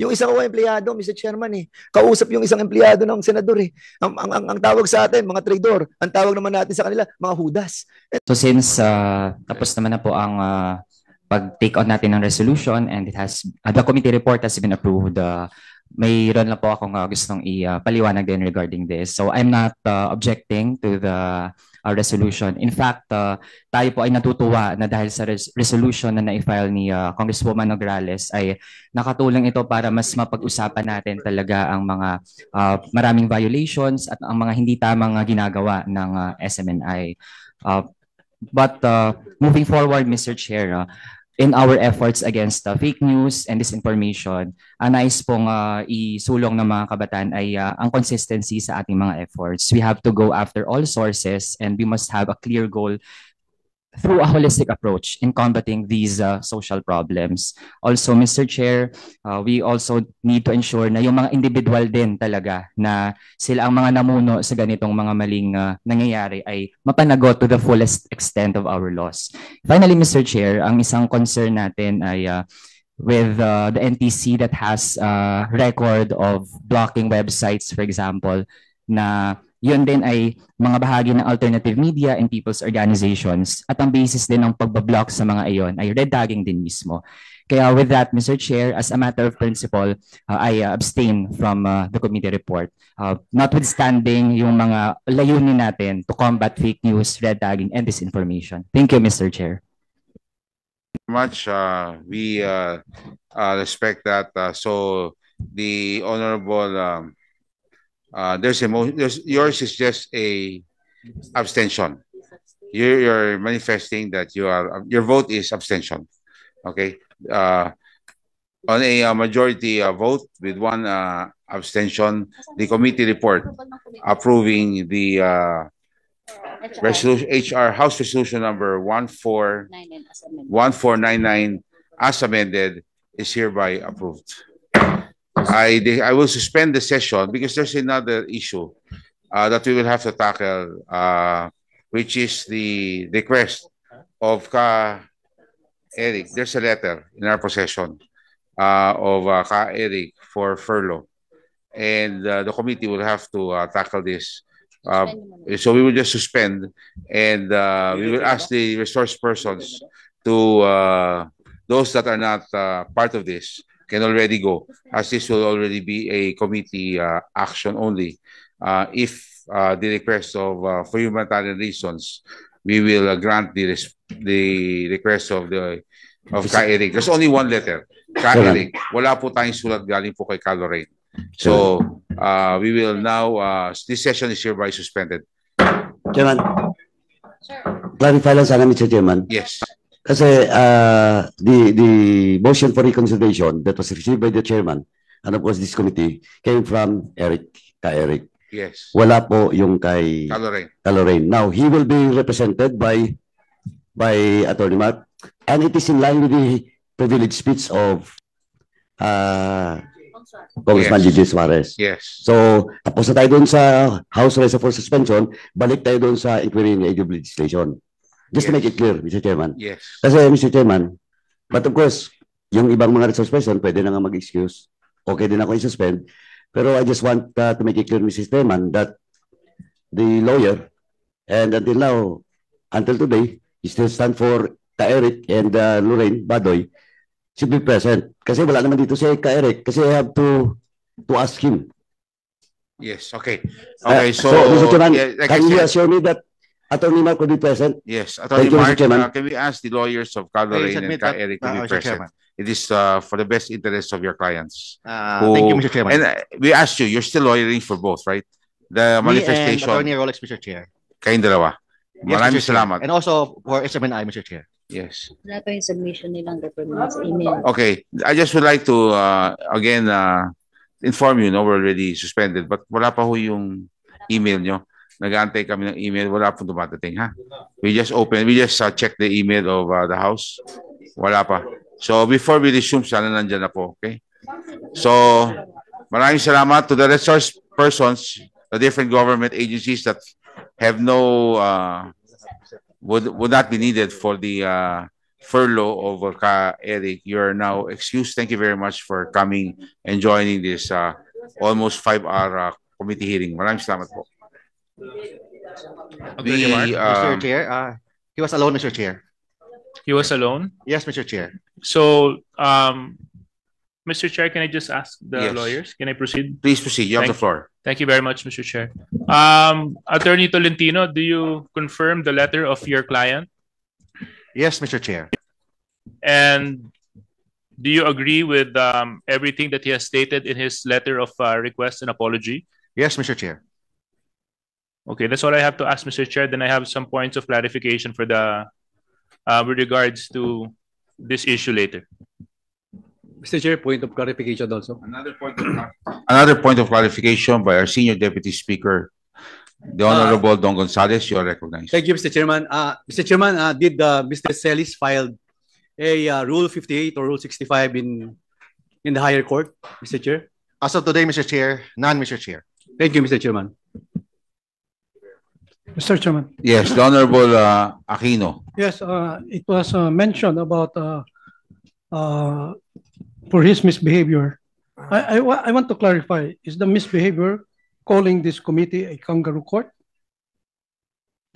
Yung isang empleyado, Mr. Chairman, kausap yung isang empleyado ng senador. Ang tawag sa atin, mga traidor. Ang tawag naman natin sa kanila, mga hudas. So since tapos naman na po ang pag-take on natin ng resolution and the committee report has been approved, mayroon lang po akong gustong ipaliwanag din regarding this. So I'm not objecting to the resolution. In fact, tayo po ay natutuwa na dahil sa resolution na na-file ni Congresswoman Nograles ay nakatulong ito para mas mapag-usapan natin talaga ang mga maraming violations at ang mga hindi tamang ginagawa ng SMNI. But moving forward, Mr. Chair, in our efforts against fake news and disinformation, nais pong isulong ng mga kabataan ay ang consistency sa ating mga efforts. We have to go after all sources and we must have a clear goal through a holistic approach in combating these social problems. Also, Mr. Chair, we also need to ensure na yung mga individual din talaga na sila ang mga namuno sa ganitong mga maling nangyayari ay mapanagot to the fullest extent of our laws. Finally, Mr. Chair, ang isang concern natin ay with the NTC that has record of blocking websites, for example, na yun din ay mga bahagi ng alternative media and people's organizations at ang basis din ng pagbablock sa mga iyon ay red tagging din mismo. Kaya with that, Mr. Chair, as a matter of principle, I abstain from the committee report. Notwithstanding yung mga layunin natin to combat fake news, red tagging, and disinformation. Thank you, Mr. Chair. Much we respect that. So the honorable yours is just a abstention. You're manifesting that your vote is abstention. Okay. On a majority vote with one abstention, the committee report approving the resolution House Resolution number 1499 as amended is hereby approved. I will suspend the session because there's another issue that we will have to tackle, which is the request of Eric. There's a letter in our possession of Eric for furlough, and the committee will have to tackle this. So we will just suspend, and we will ask the resource persons to those that are not part of this can already go, as this will already be a committee action only. If the request of for humanitarian reasons, we will grant the request of Ka Eric. There's only one letter, Ka Eric. Wala po tayong sulat galing po kay Ka Lorraine. So we will now, this session is hereby suspended. Chairman, clarify lang sana, Mr. Chairman. Yes. Kasi the motion for reconsideration that was received by the chairman and of course this committee came from Ka Eric. Yes. Wala po yung kay Ka Lorraine. Now, he will be represented by Attorney Mark, and it is in line with the privileged speech of Congressman Gigi Suarez. Yes. So, tapos na tayo dun sa House Reserve for Suspension, balik tayo dun sa inquiry in aid of legislation. Just to make it clear, Mr. Chairman. Yes. Kasi, Mr. Chairman, but of course, yung ibang mga resource person, pwede na nga mag-excuse. Okay din ako i-suspend. Pero I just want to make it clear, Mr. Chairman, that the lawyer, and until today, he still stand for Ka Eric and Lorraine Badoy, should be present. Kasi wala naman dito si Ka Eric. Kasi I have to ask him. Yes, okay. Okay, so Mr. Chairman, like can you assure me that Attorney Mark will be present? Yes, Attorney Mark, can we ask the lawyers of Ka Lorraine and Ka that, Eric to be present? Chairman. It is for the best interest of your clients. Thank you, Mr. Chairman. And we asked you, you're still lawyering for both, right? The manifestation. Me and Attorney Rolex, Mr. Chair. Kayong dalawa. Yes, Maraming Mr. Chair. salamat. And also for SMNI, Mr. Chair. Yes. Wala pa yung submission nilang reprimand sa email. Okay, I just would like to again inform you, no, we're already suspended, but wala pa ho yung email nyo. Nag-aantay kami ng email, wala po dumadating, ha? We just check the email of the House. Wala pa. So before we resume, sana nandyan na po, okay? So maraming salamat to the resource persons, the different government agencies that have no would not be needed for the furlough over ka Eric. You are now excused. Thank you very much for coming and joining this almost 5-hour committee hearing. Maraming salamat po. Mr. Chair, he was alone, Mr. Chair. He was alone. Yes, Mr. Chair. So, Mr. Chair, can I just ask the Yes. lawyers? Can I proceed? Please proceed. You have the floor. Thank you very much, Mr. Chair. Attorney Tolentino, do you confirm the letter of your client? Yes, Mr. Chair. And do you agree with everything that he has stated in his letter of request and apology? Yes, Mr. Chair. Okay, that's all I have to ask, Mr. Chair. Then I have some points of clarification for the with regards to this issue later. Mr. Chair, point of clarification also. Another point of clarification by our Senior Deputy Speaker, the Honorable Don Gonzales. You are recognized. Thank you, Mr. Chairman. Mr. Chairman, did Mr. Celis filed a Rule 58 or Rule 65 in the higher court, Mr. Chair? As of today, Mr. Chair, none, Mr. Chair. Thank you, Mr. Chairman. Mr. Chairman. Yes, the Honorable Aquino. Yes, it was mentioned about for his misbehavior. I want to clarify, is the misbehavior calling this committee a kangaroo court?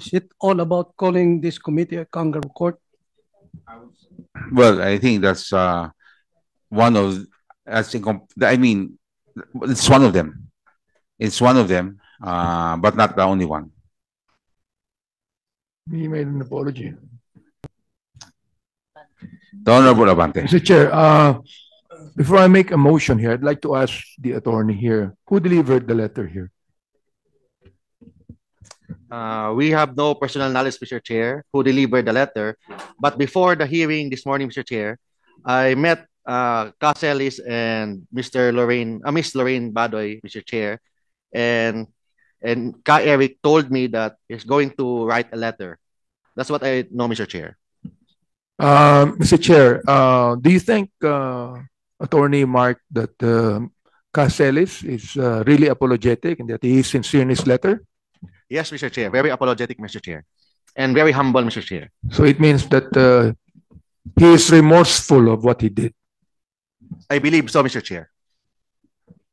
Is it all about calling this committee a kangaroo court? Well, I think that's one of, I mean, it's one of them. It's one of them, but not the only one. He made an apology. The Honorable Abante. Mr. Chair, before I make a motion here, I'd like to ask the attorney here, who delivered the letter here? We have no personal knowledge, Mr. Chair, who delivered the letter. But before the hearing this morning, Mr. Chair, I met Caselis and Miss Lorraine Badoy, Mr. Chair, and Ka Eric told me that he's going to write a letter. That's what I know, Mr. Chair. Mr. Chair, do you think Attorney Mark that Caselis is really apologetic and that he is sincere in his letter? Yes, Mr. Chair. Very apologetic, Mr. Chair. And very humble, Mr. Chair. So it means that he is remorseful of what he did. I believe so, Mr. Chair.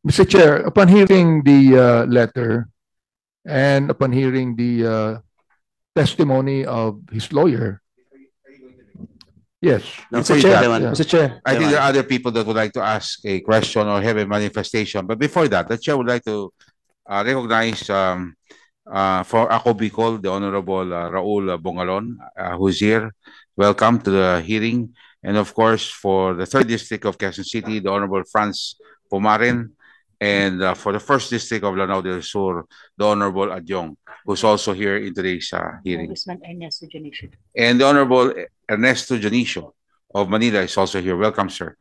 Mr. Chair, upon hearing the letter and upon hearing the testimony of his lawyer, yes, Mr. Chair. Mr. Chair. I think there are other people that would like to ask a question or have a manifestation. But before that, the chair would like to recognize for Ako Bicol, the Honorable Raul Bongalon, who's here. Welcome to the hearing. And of course, for the 3rd District of Quezon City, the Honorable Franz Pumarin. And for the 1st District of Lanao del Sur, the Honorable Adyong, who's also here in today's hearing. And the Honorable Ernesto Janicio of Manila is also here. Welcome, sir.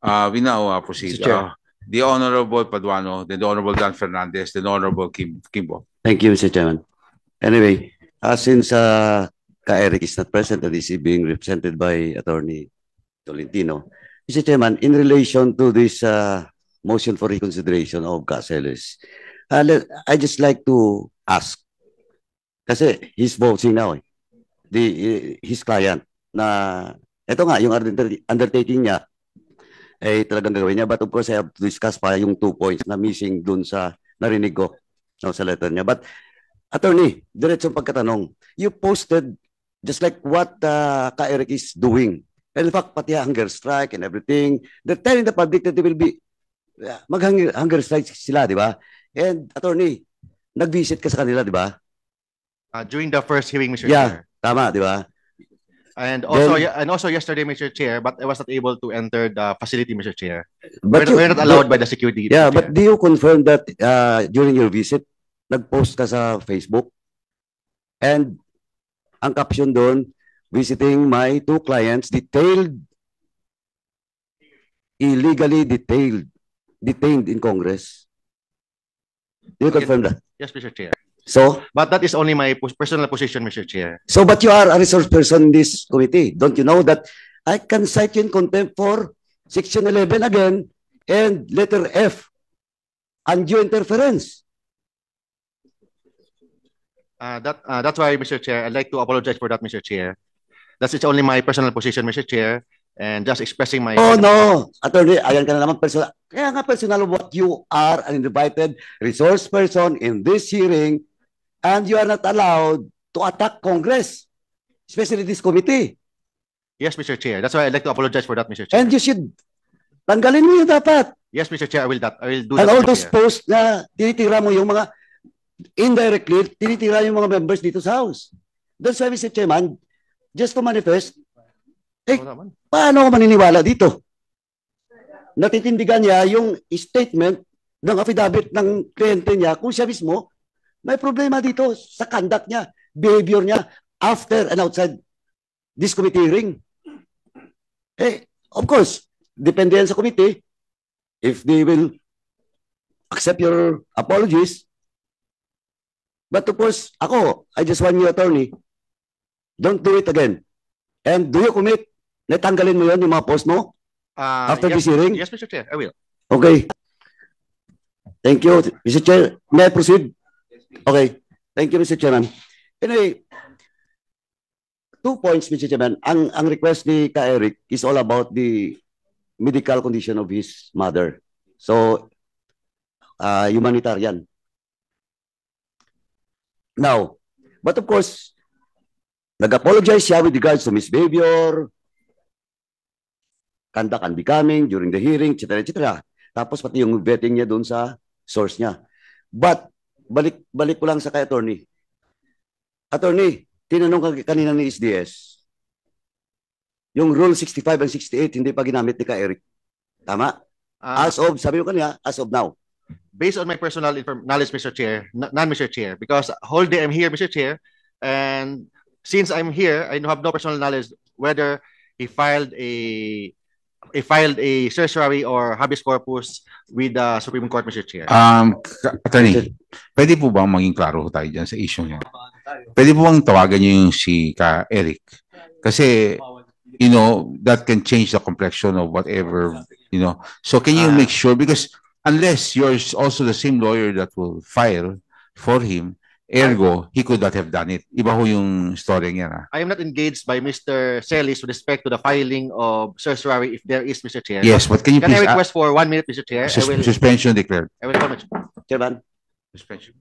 We now proceed. The Honorable Paduano, then the Honorable Dan Fernandez, then the Honorable Kimbo. Thank you, Mr. Chairman. Anyway, since Ka Eric is not present and is being represented by Attorney Tolentino, Mr. Chairman, in relation to this motion for reconsideration of Caseles, I just like to ask, kasi he's voting now, his client, na ito nga, yung undertaking niya, talagang gagawin niya. But of course, I have to discuss pa yung 2 points na missing dun sa narinig ko sa letter niya. But, Attorney, diretsong pagkatanong, you posted just like what Ka Eric is doing. And in fact, pati hunger strike and everything, they're telling the public that they will be mag-hunger strike sila, di ba? And, Attorney, nag-visit ka sa kanila, di ba? During the first hearing, Mr. Chair. Tama, di ba? And also yesterday, Mr. Chair, but I was not able to enter the facility, Mr. Chair. But we're not allowed by the security. Yeah, Mr. but Chair. do you confirm that during your visit, nag-post ka sa Facebook? And ang caption doon, visiting my 2 clients, illegally detained in Congress. Do you confirm that? Yes, Mr. Chair. So, but that is only my personal position, Mr. Chair. So, but you are a resource person in this committee. Don't you know that I can cite you in contempt for Section 11 again and letter F, undue interference? That's why, Mr. Chair, I'd like to apologize for that, Mr. Chair. That's it's only my personal position, Mr. Chair, and just expressing my. Oh no, attorney, ayan ka na naman personal. Kaya nga personal what you are an invited resource person in this hearing and you are not allowed to attack Congress, especially this committee. Yes, Mr. Chair. That's why I'd like to apologize for that, Mr. Chair. And you should tanggalin mo yung dapat. Yes, Mr. Chair, I will do And that, all Mr. those Chair. posts na tinitira mo yung mga indirectly, tinitira yung mga members dito sa House. That's why, Mr. Chairman, just to manifest, paano ako maniniwala dito? Natitindigan niya yung statement ng affidavit ng kliyente niya kung siya mismo may problema dito sa conduct niya, behavior niya after and outside this committee hearing. Of course, depende yan sa committee if they will accept your apologies. But of course, I just want you, attorney, don't do it again. And do you commit na tanggalin mo yun, yung mga post mo? After this hearing? Yes, Mr. Chair, I will. Okay. Thank you, Mr. Chair. May I proceed? Okay. Thank you, Mr. Chairman. Anyway, 2 points, Mr. Chairman. Ang request ni Ka Eric is all about the medical condition of his mother. So, humanitarian. Now, but of course, nag-apologize siya with regards to misbehavior, conduct unbecoming during the hearing, etc., etc. Tapos pati yung vetting niya doon sa source niya. But, balik ko lang sa kay attorney. Attorney, tinanong kanina ni SDS, yung Rule 65 and 68 hindi pa ginamit ni Ka Eric. Tama? As of, sabi ko kanina, as of now. Based on my personal knowledge, Mr. Chair, Mr. Chair, because whole day I'm here, Mr. Chair, and since I'm here, I have no personal knowledge whether he filed a certiorari or habeas corpus with the Supreme Court, Mr. Chair. Attorney, pwede po bang maging klaro tayo dyan sa issue niya? Pwede po bang tawagan niyo yung si Ka Eric? Kasi, that can change the complexion of whatever, So can you make sure, because unless you're also the same lawyer that will file for him, ergo, he could not have done it. Iba ho yung story niya. I am not engaged by Mr. Celis with respect to the filing of certiorari if there is, Mr. Chair. Yes, but can you please... I request for 1 minute, Mr. Chair? Suspension declared. I will comment. Chairman. Suspension.